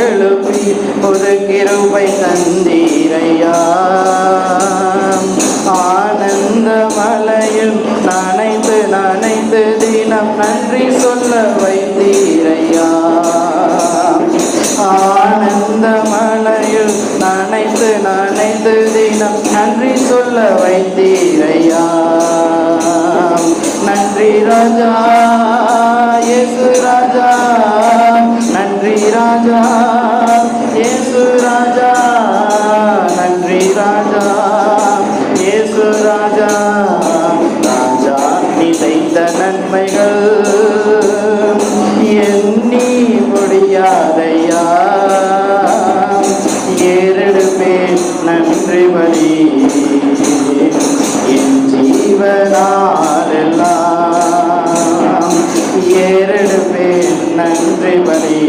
எழுப்பி புது கிருபை தந்தீரையா. ஆனந்த மலையில் நனைத்து நனைத்து தினம் நன்றி சொல்ல வைத்தீரையா. ஆனந்த மலையில் நனைத்து நனைத்து தினம் நன்றி சொல்ல வைத்தீரையா. நன்றி ராஜா இயேசு ராஜா, நன்றி ராஜா இயேசு ராஜா, நன்றி ராஜா இயேசு ராஜா. ராஜா நீ செய்த நன்மைகள் எண்ணி முடியாதையா. ஏறெடுப்பேன் நன்றி பலி என் ஜீவனாலெல்லாம். ஏறெடுப்பேன் நன்றி பலி